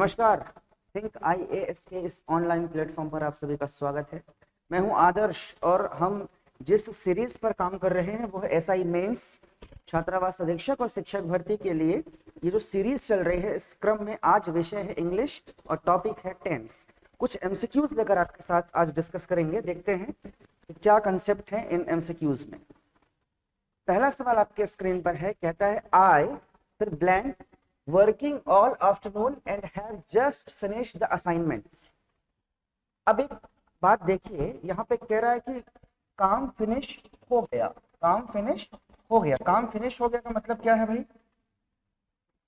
नमस्कार। Think IAS के इस ऑनलाइन प्लेटफॉर्म पर आप सभी का स्वागत है। मैं हूं आदर्श और हम जिस सीरीज पर काम कर रहे हैं वो है एसआई मेंस छात्रावास अधीक्षक और शिक्षक भर्ती के लिए। ये जो सीरीज चल रही है इस क्रम में आज विषय है इंग्लिश और टॉपिक है टेंस। कुछ एमसीक्यूज लेकर आपके साथ आज डिस्कस करेंगे। देखते हैं कि क्या कंसेप्ट है इन एमसीक्यूज में। पहला सवाल आपके स्क्रीन पर है, कहता है आई फिर blank working all afternoon and have just finish the assignments. अब एक बात देखिए, यहाँ पे कह रहा है कि काम फिनिश हो गया। काम फिनिश हो गया, काम फिनिश हो गया का मतलब क्या है भाई?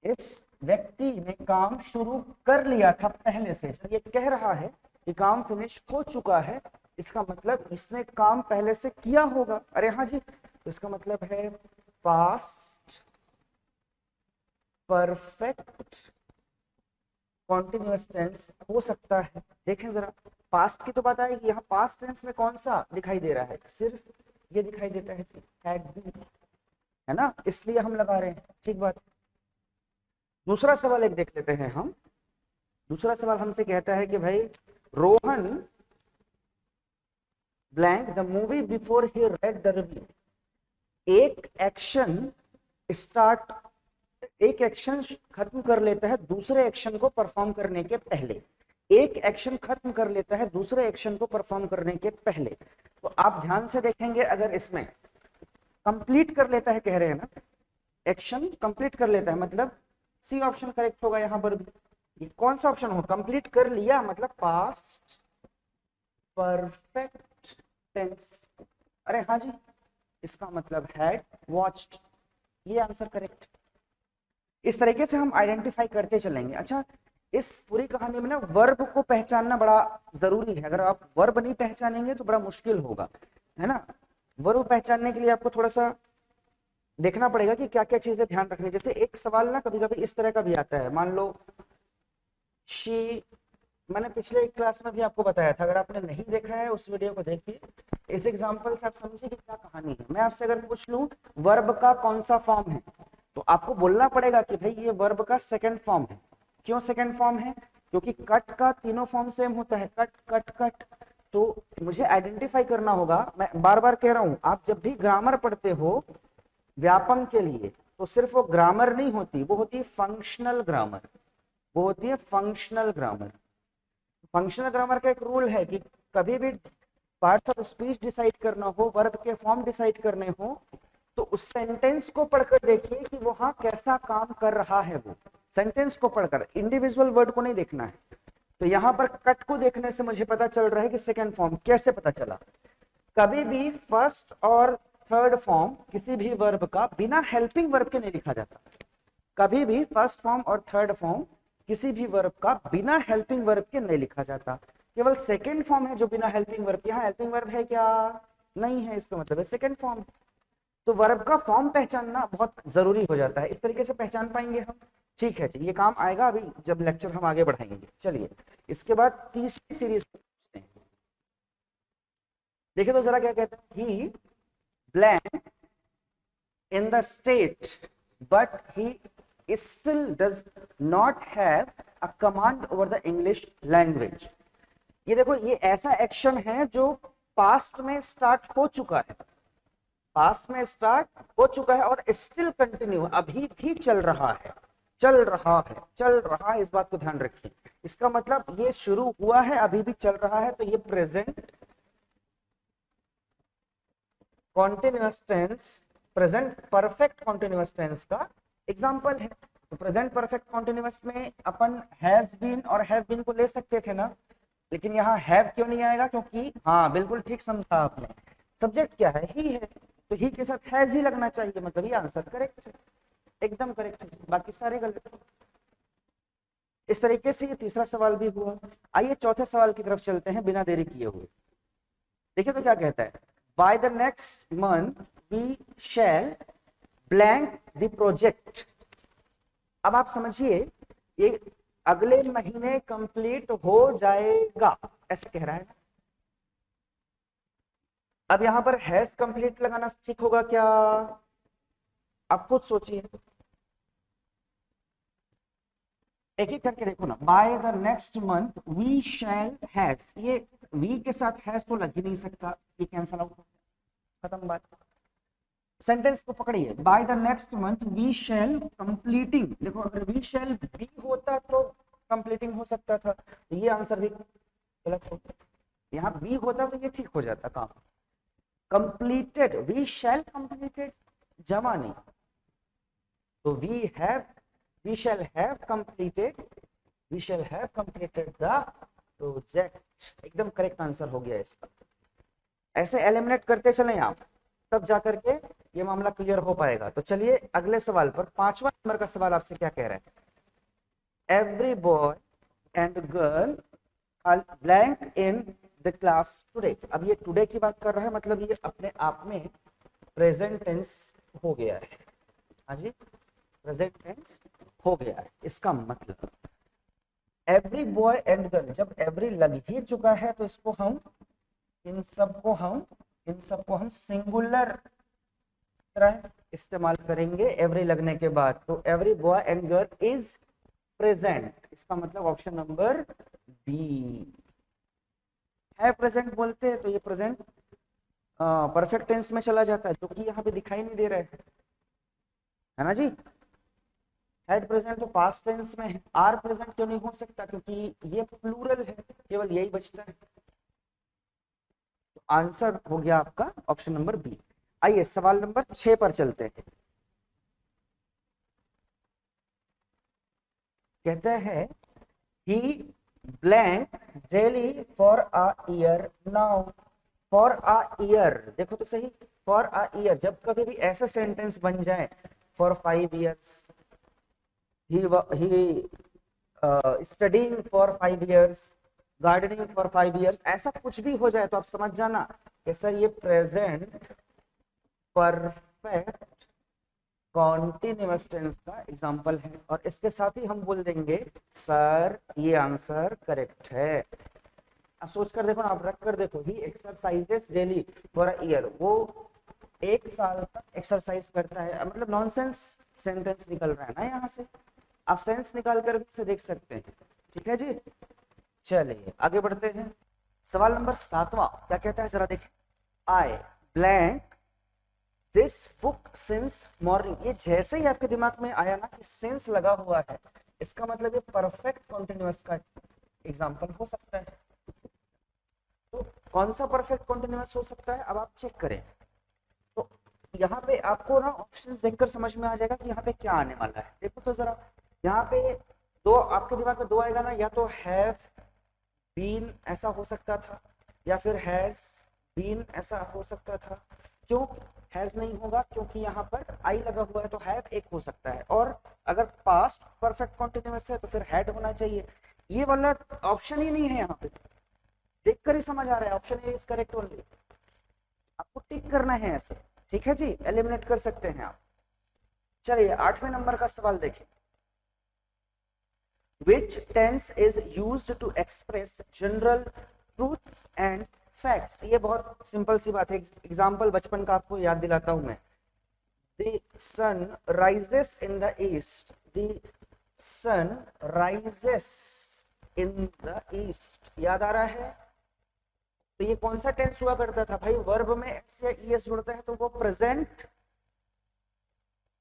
इस व्यक्ति ने काम शुरू कर लिया था पहले से। जब ये कह रहा है कि काम फिनिश हो चुका है, इसका मतलब इसने काम पहले से किया होगा। अरे हाँ जी, तो इसका मतलब है पास्ट परफेक्ट कॉन्टिन्यूअस टेंस हो सकता है। देखें जरा, पास्ट की तो बात आएगी, यहाँ पास्ट टेंस में कौन सा दिखाई दे रहा है? सिर्फ ये दिखाई देता है हैड बीन, है ना, इसलिए हम लगा रहे हैं। ठीक बात। दूसरा सवाल एक देख लेते हैं हम। दूसरा सवाल हमसे कहता है कि भाई Rohan blank the movie before he read the review. एक एक्शन स्टार्ट, एक एक्शन खत्म कर लेता है दूसरे एक्शन को परफॉर्म करने के पहले। एक एक्शन खत्म कर लेता है दूसरे एक्शन को परफॉर्म करने के पहले। तो आप ध्यान से देखेंगे, अगर इसमें कंप्लीट कर लेता है कह रहे हैं ना, एक्शन कंप्लीट कर लेता है, मतलब सी ऑप्शन करेक्ट होगा यहाँ पर भी। ये कौन सा ऑप्शन हो? कंप्लीट कर लिया मतलब पास्ट परफेक्ट टेंस। अरे हाँ जी, इसका मतलब हैड वॉच्ड। ये आंसर करेक्ट। इस तरीके से हम आइडेंटिफाई करते चलेंगे। अच्छा, इस पूरी कहानी में ना वर्ब को पहचानना बड़ा जरूरी है। अगर आप वर्ब नहीं पहचानेंगे तो बड़ा मुश्किल होगा, है ना। वर्ब पहचानने के लिए आपको थोड़ा सा देखना पड़ेगा कि क्या क्या चीजें ध्यान रखनी। जैसे एक सवाल ना कभी कभी इस तरह का भी आता है, मान लो शी, मैंने पिछले क्लास में भी आपको बताया था, अगर आपने नहीं देखा है उस वीडियो को देखिए। इस एग्जांपल से आप समझिए कि क्या कहानी है। मैं आपसे अगर पूछ लूं वर्ब का कौन सा फॉर्म है, तो आपको बोलना पड़ेगा कि भाई ये वर्ब का सेकंड फॉर्म है। क्यों सेकंड फॉर्म है? क्योंकि कट का तीनों फॉर्म सेम होता है, कट कट कट। तो मुझे आइडेंटिफाई करना होगा। मैं बार बार कह रहा हूं, आप जब भी ग्रामर पढ़ते हो व्यापम के लिए, तो सिर्फ वो ग्रामर नहीं होती, वो होती है फंक्शनल ग्रामर। वो होती है फंक्शनल ग्रामर। फंक्शनल ग्रामर का एक रूल है कि कभी भी पार्ट्स ऑफ स्पीच डिसाइड करना हो, वर्ब के फॉर्म डिसाइड करने हो, तो उस सेंटेंस को पढ़कर देखिए कि वो हाँ कैसा काम कर रहा है। वो सेंटेंस को पढ़कर, इंडिविजुअल वर्ड को नहीं देखना है। तो यहां पर कट को देखने से मुझे पता चल रहा है कि सेकंड फॉर्म। कैसे पता चला? कभी भी फर्स्ट और थर्ड फॉर्म किसी भी वर्ब का बिना हेल्पिंग वर्ब के नहीं लिखा जाता। कभी भी फर्स्ट फॉर्म और थर्ड फॉर्म किसी भी वर्ब का बिना हेल्पिंग वर्ब के नहीं लिखा जाता। केवल सेकंड फॉर्म है जो बिना हेल्पिंग वर्ब के। यहाँ हेल्पिंग वर्ब है क्या? नहीं है, इसका मतलब है सेकंड फॉर्म। तो वर्ब का फॉर्म पहचानना बहुत जरूरी हो जाता है। इस तरीके से पहचान पाएंगे हम। ठीक है जी, ये काम आएगा अभी जब लेक्चर हम आगे बढ़ाएंगे। चलिए, इसके बाद तीसरी सीरीज पूछते हैं। देखिए तो जरा क्या कहते हैं। ही blank in the state but he still does not have a command over the English language। ये देखो, ये ऐसा एक्शन है जो पास्ट में स्टार्ट हो चुका है, पास्ट में स्टार्ट हो चुका है और स्टिल कंटिन्यू, अभी भी चल रहा है, चल रहा है, चल रहा है। इस बात को ध्यान रखिए। इसका मतलब ये शुरू हुआ है, अभी भी चल रहा है, तो ये present continuous tense, present perfect continuous tense का एग्जांपल है। तो प्रेजेंट परफेक्ट कॉन्टिन्यूअस में अपन हैज बीन और हैव बीन को ले सकते थे ना, लेकिन यहाँ हैव क्यों नहीं आएगा? क्योंकि हाँ बिल्कुल ठीक समझा आपने, सब्जेक्ट क्या है? ही है, तो ही के साथ हैज ही लगना चाहिए, मतलब ये आंसर करेक्ट है, एकदम करेक्ट है, बाकी सारे गलत। इस तरीके से ये तीसरा सवाल भी हुआ। आइए चौथे सवाल की तरफ चलते हैं बिना देरी किए हुए। देखिए तो क्या कहता है। By the next month we shall blank the project. अब आप समझिए, ये अगले महीने कंप्लीट हो जाएगा ऐसे कह रहा है। अब यहां पर हैज कंप्लीट लगाना ठीक होगा क्या? आप खुद सोचिए। एक एक करके देखो ना। By the next month we shall has, ये वी के साथ हैज तो लग ही नहीं सकता, ये कैंसल आउट, खत्म बात। सेंटेंस को पकड़िए, by the next month we shall completing, देखो अगर वी शैल बी होता तो कंप्लीटिंग हो सकता था, तो ये आंसर भी गलत हो गया। यहाँ बी होता तो ये ठीक हो जाता काम। कंप्लीटेड, वी शैल कंप्लीटेड, जमा नहीं, तो we shall have completed, we shall have completed the project, एकदम करेक्ट आंसर हो गया इसका। ऐसे एलिमिनेट करते चलें आप, तब जाकर के ये मामला क्लियर हो पाएगा। तो चलिए अगले सवाल पर, 5वां नंबर का सवाल आपसे क्या कह रहा है, every boy and girl are blank in the class today. अब ये टुडे की बात कर रहा है, मतलब ये अपने आप में प्रेजेंट टेंस हो गया है। हाँ जी, प्रेजेंट टेंस हो गया है। इसका मतलब एवरी बॉय एंड गर्ल, जब एवरी लग ही चुका है तो इसको हम इन सबको हम सिंगुलर तरह इस्तेमाल करेंगे एवरी लगने के बाद। तो every boy and girl is present, इसका मतलब ऑप्शन नंबर बी है। प्रेजेंट बोलते हैं तो ये प्रेजेंट परफेक्ट टेंस में चला जाता है, जो कि यहाँ पे दिखाई नहीं दे रहा है ना जी। हेड प्रेजेंट तो पास्ट टेंस में है, आर प्रेजेंट क्यों नहीं हो सकता, क्योंकि ये प्लूरल है, केवल यही बचता है। तो आंसर हो गया आपका ऑप्शन नंबर बी। आइए सवाल नंबर 6 पर चलते हैं। कहते हैं ही blank daily for a year now, for a year, देखो तो सही, फॉर अ ईयर, जब कभी भी ऐसा सेंटेंस बन जाए for 5 years, he studying for 5 years, gardening for 5 years, ऐसा कुछ भी हो जाए तो आप समझ जाना कि सर ये प्रेजेंट परफेक्ट कॉन्टिन्यूअस टेंस का एग्जांपल है। और इसके साथ ही हम बोल देंगे सर ये आंसर करेक्ट है। अब सोच कर देखो ना, आप रख कर देखो, ही exercises daily for a year, वो 1 साल तक एक्सरसाइज करता है, मतलब नॉनसेंस सेंटेंस निकल रहा है ना यहाँ से, आप सेंस निकाल कर भी से देख सकते हैं। ठीक है जी, चलिए आगे बढ़ते हैं। सवाल नंबर 7वां क्या कहता है, जरा देखिए, आई blank this book since morning, ये जैसे ही आपके दिमाग में आया ना कि सिंस लगा हुआ है, इसका मतलब ये परफेक्ट कॉन्टिन्यूअस का एग्जाम्पल हो सकता है। तो कौन सा परफेक्ट कॉन्टिन्यूअस हो सकता है, अब आप चेक करें। तो यहाँ पे आपको ना ऑप्शंस देखकर समझ में आ जाएगा कि यहाँ पे क्या आने वाला है। देखो तो जरा, यहाँ पे दो आपके दिमाग में दो आएगा ना, या तो हैव बीन ऐसा हो सकता था, या फिर हैज बीन ऐसा हो सकता था। क्यों हैज नहीं होगा, क्योंकि यहाँ पर आई लगा हुआ है, तो हैव एक हो सकता है। और अगर पास्ट परफेक्ट कॉन्टिन्यूअस है तो फिर हैड होना चाहिए। ये वाला ऑप्शन ही नहीं है, यहाँ पे देखकर ही समझ आ रहा है option A is correct only, आपको टिक करना है ऐसे। ठीक है जी, एलिमिनेट कर सकते हैं आप। चलिए 8वें नंबर का सवाल देखिए, which tense is used to express general truths and facts। ये बहुत सिंपल सी बात है, एग्जाम्पल बचपन का आपको याद दिलाता हूं मैं। The sun rises in the east, the sun rises in the east, याद आ रहा है। तो ये कौन सा टेंस हुआ करता था भाई, वर्ब में एस या ईएस जुड़ता है तो वो प्रेजेंट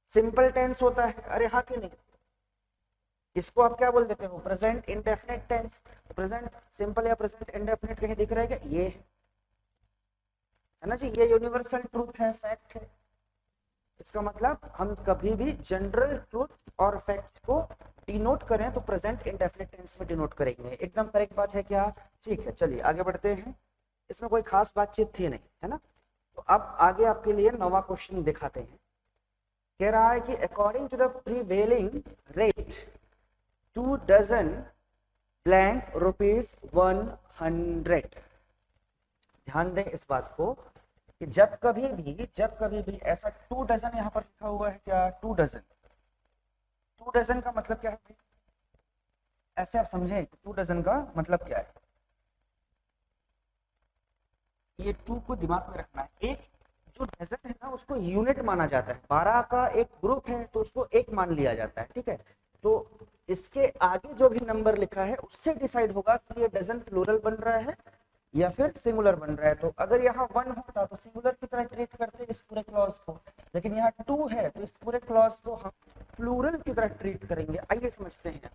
सिंपल टेंस होता है। अरे हाँ कि नहीं, इसको आप क्या बोल देते हो, present indefinite tense. Present simple या प्रेजेंट इंडेफिनिट कहीं दिख रहा है क्या, ये है ना जी, ये यूनिवर्सल ट्रूथ है, फैक्ट है। इसका मतलब हम कभी भी जनरल ट्रूथ और फैक्ट को डिनोट करें तो प्रेजेंट इंडेफिनिट टेंस में डिनोट करेंगे। एकदम करेक्ट बात है क्या, ठीक है। चलिए आगे बढ़ते हैं, इसमें कोई खास बातचीत थी नहीं, है ना। तो अब आगे आपके लिए 9वां क्वेश्चन दिखाते हैं। कह रहा है कि according to the prevailing rate 2 dozen blank ₹100। ध्यान दें इस बात को कि जब कभी भी ऐसा 2 डजन यहाँ पर लिखा हुआ है, क्या 2 डजन, 2 डजन का मतलब क्या है भाई, ऐसे आप समझें 2 डजन का मतलब क्या है। ये 2 को दिमाग में रखना है। एक जो डजन है ना उसको यूनिट माना जाता है, 12 का एक ग्रुप है तो उसको एक मान लिया जाता है, ठीक है। तो इसके आगे जो भी नंबर लिखा है उससे डिसाइड होगा कि ये डजन प्लूरल बन रहा है या फिर सिंगुलर बन रहा है। तो अगर यहाँ 1 होता तो सिंगुलर की तरह ट्रीट करते इस पूरे क्लॉज को, लेकिन यहाँ 2 है तो इस पूरे क्लॉज को हम प्लूरल की तरह ट्रीट करेंगे। आइए समझते हैं।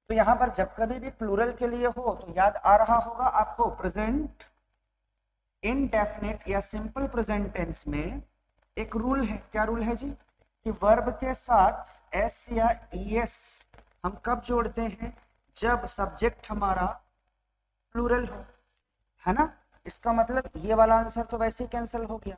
तो यहाँ पर जब कभी भी प्लूरल के लिए हो तो याद आ रहा होगा आपको प्रेजेंट इनडेफिनिट या सिंपल प्रेजेंट टेंस में एक रूल है। क्या रूल है जी? कि वर्ब के साथ एस या ईएस हम कब जोड़ते हैं? जब सब्जेक्ट हमारा प्लूरल हो, है ना। इसका मतलब ये वाला आंसर तो वैसे ही कैंसिल हो गया,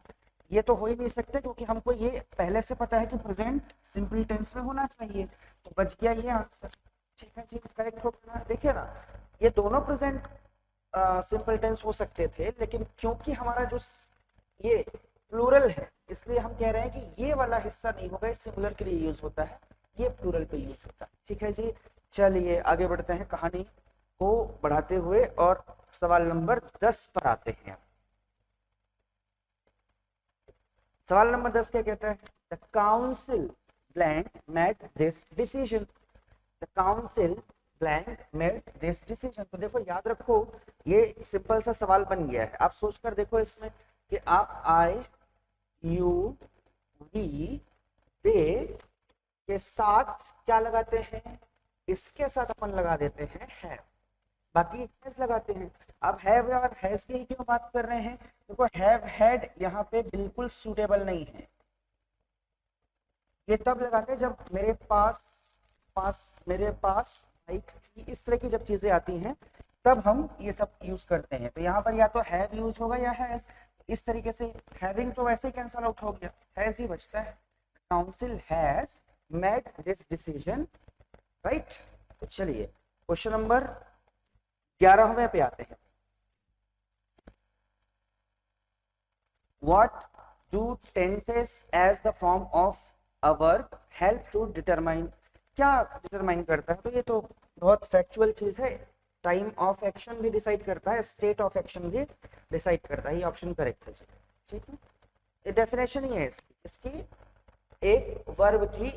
ये तो हो ही नहीं सकते क्योंकि हमको ये पहले से पता है कि प्रेजेंट सिंपल टेंस में होना चाहिए, तो बच गया ये आंसर। ठीक है जी, करेक्ट हो गया। देखिए ना, ये दोनों प्रेजेंट सिंपल टेंस हो सकते थे, लेकिन क्योंकि हमारा जो ये प्लूरल है इसलिए हम कह रहे हैं कि ये वाला हिस्सा नहीं होगा, ये सिंगुलर के लिए यूज होता है, ये प्लूरल पे यूज होता है। ठीक है जी, चलिए आगे बढ़ते हैं कहानी को बढ़ाते हुए और सवाल नंबर 10 पर आते हैं। सवाल नंबर 10 क्या कहता है? The council blank made this decision. The council blank made this decision. तो देखो याद रखो, ये सिंपल सा सवाल बन गया है। आप सोचकर देखो इसमें कि आप आई यू वी दे के साथ क्या लगाते हैं? इसके साथ अपन लगा देते हैं है, बाकी हैज लगाते हैं। अब हैव और हैज की क्यों बात कर रहे हैं? देखो हैव हैड यहाँ पे बिल्कुल सूटेबल नहीं है। ये तब लगाते हैं जब मेरे पास बाइक थी, इस तरह की जब चीजें आती हैं तब हम ये सब यूज करते हैं। तो यहाँ पर या तो हैव यूज होगा या हैज। इस तरीके से हैविंग तो वैसे ही कैंसल आउट हो गया, हैज ही बचता है। Council has made this decision, right. तो चलिए क्वेश्चन नंबर 11वें पे आते हैं। What do tenses as the form of a verb help to determine? क्या डिटरमाइन करता है? तो ये तो बहुत फैक्चुअल चीज है। टाइम ऑफ एक्शन भी डिसाइड करता है, स्टेट ऑफ एक्शन भी डिसाइड करता है। ये ऑप्शन करेक्ट है जी। ठीक है, ये डेफिनेशन ही है इसकी एक वर्ब की,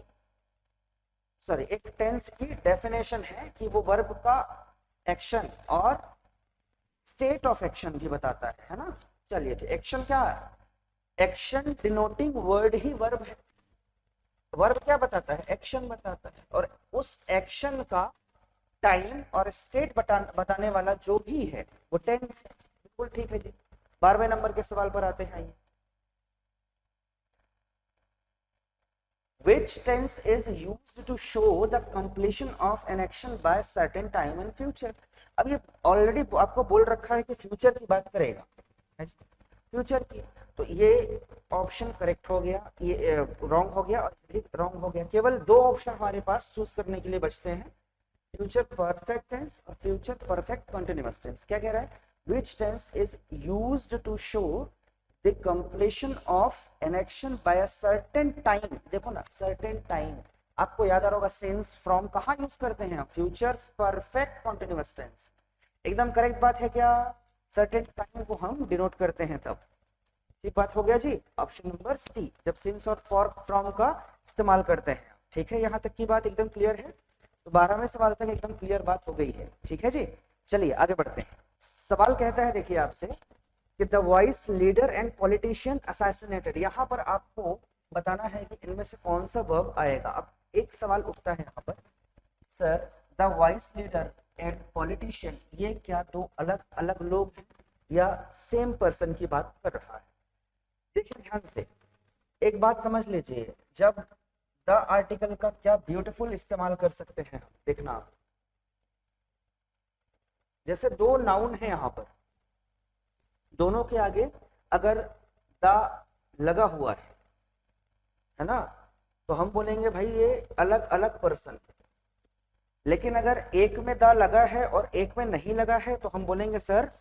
सॉरी एक टेंस की डेफिनेशन है कि वो वर्ब का एक्शन और स्टेट ऑफ एक्शन भी बताता है ना। चलिए ठीक, एक्शन क्या है? एक्शन डिनोटिंग वर्ड ही वर्ब है। वर्ब क्या बताता है? एक्शन बताता है, और उस एक्शन का टाइम और स्टेट बताने वाला जो भी है वो टेंस है। बिल्कुल ठीक है जी। 12वें नंबर के सवाल पर आते हैं। Which tense is used to show the completion of an action by certain time in future? अब ये ऑलरेडी आपको बोल रखा है कि फ्यूचर की बात करेगा, फ्यूचर की। तो ये ऑप्शन करेक्ट हो गया, ये रॉन्ग हो गया और ये रॉन्ग हो गया। केवल 2 ऑप्शन हमारे पास चूज करने के लिए बचते हैं, फ्यूचर परफेक्ट टेंस और फ्यूचर परफेक्ट कंटीन्यूअस टेंस। क्या कह रहा है? Which tense is used to show the completion of an action by a certain time? देखो ना, certain time आपको याद आ रहा होगा, since from कहाँ यूज करते हैं? Future perfect continuous tense. एकदम करेक्ट बात है क्या? certain time को हम डिनोट करते हैं तब। ठीक बात हो गया जी। ऑप्शन नंबर सी, जब since और for from का इस्तेमाल करते हैं। ठीक है, यहाँ तक की बात एकदम क्लियर है। तो 12वें सवाल तक एकदम क्लियर बात हो गई है। ठीक है जी, चलिए आगे बढ़ते हैं। सवाल कहता है, देखिए आपसे कि the voice leader and politician assassinated. यहाँ पर आपको बताना है कि इनमें से कौन सा वर्ब आएगा। अब एक सवाल उठता है यहाँ पर, sir the voice leader and politician ये क्या 2 अलग अलग लोग हैं या सेम पर्सन की बात कर रहा है? देखिए ध्यान से, एक बात समझ लीजिए, जब द आर्टिकल का क्या ब्यूटीफुल इस्तेमाल कर सकते हैं। देखना, जैसे 2 नाउन है यहाँ पर, दोनों के आगे अगर द लगा हुआ है ना, तो हम बोलेंगे भाई ये अलग अलग पर्सन। लेकिन अगर एक में द लगा है और एक में नहीं लगा है तो हम बोलेंगे सर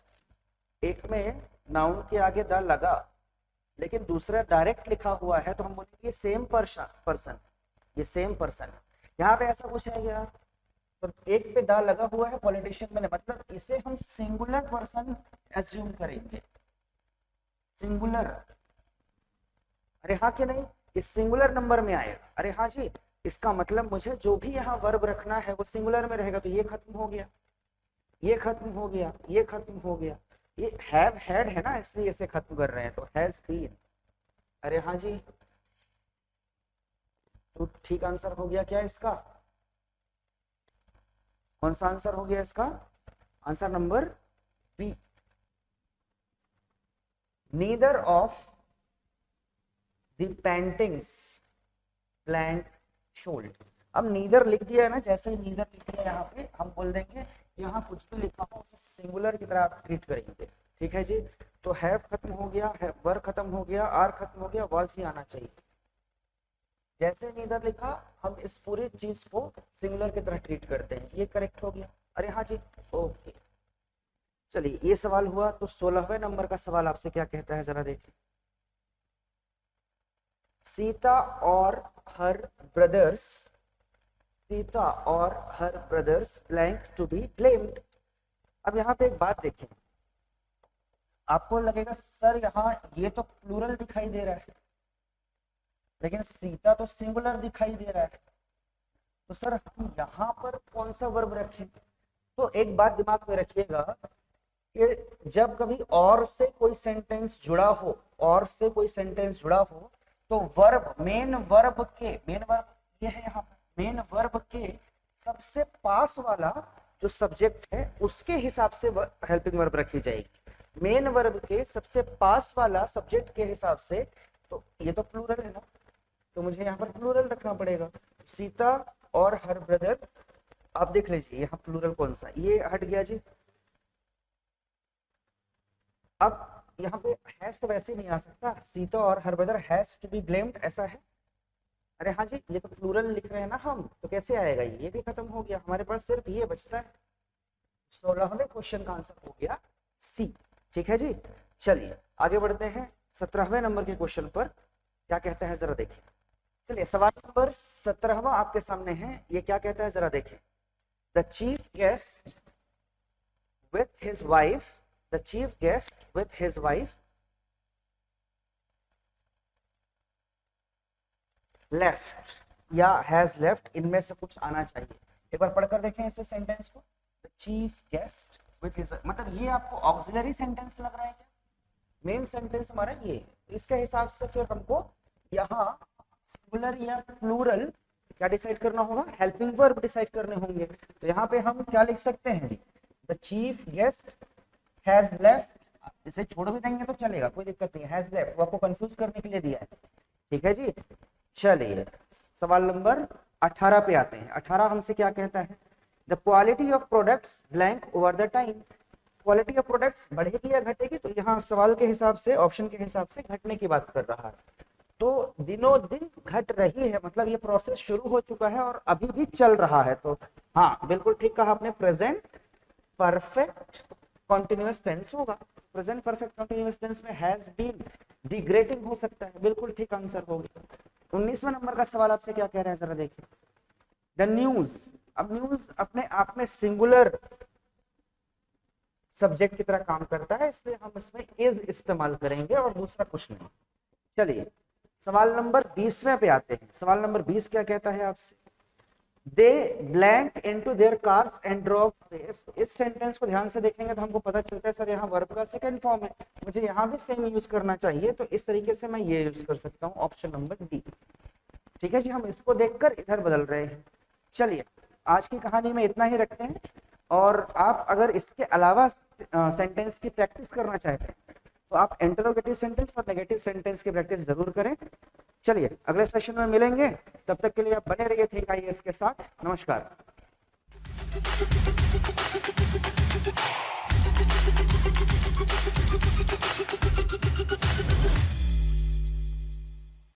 एक में नाउन के आगे द लगा लेकिन दूसरा डायरेक्ट लिखा हुआ है, तो हम बोलेंगे सेम पर्सन, ये सेम पर्सन। यहाँ पे ऐसा कुछ है क्या? तो एक पे दा लगा हुआ है पॉलिटिशियन में, मतलब इसे हम सिंगुलर पर्सन एज्यूम करेंगे। सिंगुलर, अरे हाँ कि नहीं? ये सिंगुलर नंबर में आएगा। अरे हाँ जी, इसका मतलब मुझे जो भी यहाँ वर्ब रखना है वो सिंगुलर में रहेगा, तो ये खत्म हो गया, ये खत्म हो गया, ये खत्म हो गया। ये हैव हैड है ना, इसलिए इसे खत्म कर रहे हैं, तो हैज बीन। अरे हाँ जी, तो ठीक आंसर हो गया क्या इसका? कौन सा आंसर हो गया इसका? Answer number B, neither of the paintings blank should. अब नीदर लिख दिया है ना, जैसे ही नीदर लिख दिया यहाँ पे हम बोल देंगे यहाँ कुछ भी लिखा हो उसे सिंगुलर की तरह आप ट्रीट करेंगे, ठीक है जी। तो हैव खत्म हो गया, वर खत्म हो गया, आर खत्म हो गया, वाज ही आना चाहिए। जैसे नीदर लिखा हम इस पूरी चीज को सिंगुलर की तरह ट्रीट करते हैं, ये करेक्ट हो गया। अरे हाँ जी, ओके। चलिए ये सवाल हुआ, तो 16वें नंबर का सवाल आपसे क्या कहता है जरा देखिए। सीता और हर ब्रदर्स, सीता और her brothers blank to be blamed. अब यहाँ पे एक बात देखें, आपको लगेगा सर यहाँ ये तो प्लूरल दिखाई दे रहा है, लेकिन सीता तो सिंगुलर दिखाई दे रहा है, तो सर हम यहाँ पर कौन सा वर्ब रखें? तो एक बात दिमाग में रखिएगा कि जब कभी और से कोई सेंटेंस जुड़ा हो, और से कोई सेंटेंस जुड़ा हो, तो वर्ब, मेन वर्ब के, मेन वर्ब ये है यहाँ पर, मेन वर्ब के सबसे पास वाला जो सब्जेक्ट है उसके हिसाब से हेल्पिंग वर्ब रखी जाएगी। मेन वर्ब के सबसे पास वाला सब्जेक्ट के हिसाब से, तो ये तो प्लूरल है ना, तो मुझे यहाँ पर प्लूरल रखना पड़ेगा। सीता और हर ब्रदर, आप देख लीजिए यहाँ प्लूरल कौन सा, ये हट गया जी। अब यहाँ पे हैज तो वैसे नहीं आ सकता, सीता और her brother has to be blamed ऐसा है। अरे हाँ जी, ये तो प्लूरल लिख रहे हैं ना हम, तो कैसे आएगा? ये भी खत्म हो गया, हमारे पास सिर्फ ये बचता है। 16वें क्वेश्चन का आंसर हो गया सी, ठीक है जी। चलिए आगे बढ़ते हैं 17वें नंबर के क्वेश्चन पर, क्या कहता है जरा देखिए। चलिए सवाल नंबर 17वां आपके सामने है, ये क्या कहता है जरा देखिए। The chief guest with his wife, the chief guest with his wife left या has left, इनमें से कुछ आना चाहिए। एक बार पढ़कर देखें इसे सेंटेंस को। the chief guest with his, मतलब ये आपको ऑक्सिलरी सेंटेंस लग रहा है क्या? मेन सेंटेंस हमारा ये, इसके हिसाब से फिर हमको यहाँ सिंगुलर या प्लूरल क्या डिसाइड करना होगा? हेल्पिंग वर्ब डिसाइड करने होंगे। तो यहाँ पे हम क्या लिख सकते हैं जी? The chief guest has left, इसे छोड़ भी देंगे तो चलेगा, कोई दिक्कत नहीं है। हैज लेफ्ट वो आपको कंफ्यूज करने के लिए दिया है, ठीक है जी। चलिए सवाल नंबर 18 पे आते हैं। 18 हमसे क्या कहता है? The quality of products blank over the time. Quality of products बढ़ेगी या घटेगी? तो यहाँ सवाल के हिसाब से, ऑप्शन के हिसाब से घटने की बात कर रहा है, तो दिनों दिन घट रही है, मतलब ये प्रोसेस शुरू हो चुका है और अभी भी चल रहा है। तो हाँ बिल्कुल ठीक कहा आपने, प्रेजेंट परफेक्ट कॉन्टिन्यूअस टेंस होगा। प्रेजेंट परफेक्ट कॉन्टिन्यूअस टेंस में हैज बीन डिग्रेडिंग हो सकता है, बिल्कुल ठीक आंसर होगा। 19वें नंबर का सवाल आपसे क्या कह रहा है जरा देखिए। द न्यूज, अब न्यूज अपने आप में सिंगुलर सब्जेक्ट की तरह काम करता है, इसलिए हम इसमें इज इस्तेमाल करेंगे और दूसरा कुछ नहीं। चलिए सवाल नंबर 20वें पे आते हैं। सवाल नंबर 20 क्या कहता है आपसे? They blank into their cars and drop. इस सेंटेंस को ध्यान से देखेंगे तो हमको पता चलता है सर यहाँ वर्ब का सेकंड फॉर्म है, मुझे यहाँ भी सेम यूज करना चाहिए, तो इस तरीके से मैं ये यूज कर सकता हूँ, ऑप्शन नंबर डी, ठीक है जी। हम इसको देखकर इधर बदल रहे हैं। चलिए आज की कहानी में इतना ही रखते हैं, और आप अगर इसके अलावा सेंटेंस की प्रैक्टिस करना चाहते हैं तो आप इंटरोगेटिव सेंटेंस और नेगेटिव सेंटेंस की प्रैक्टिस जरूर करें। चलिए अगले सेशन में मिलेंगे, तब तक के लिए आप बने रहिए थिंक आईएएस के साथ। नमस्कार।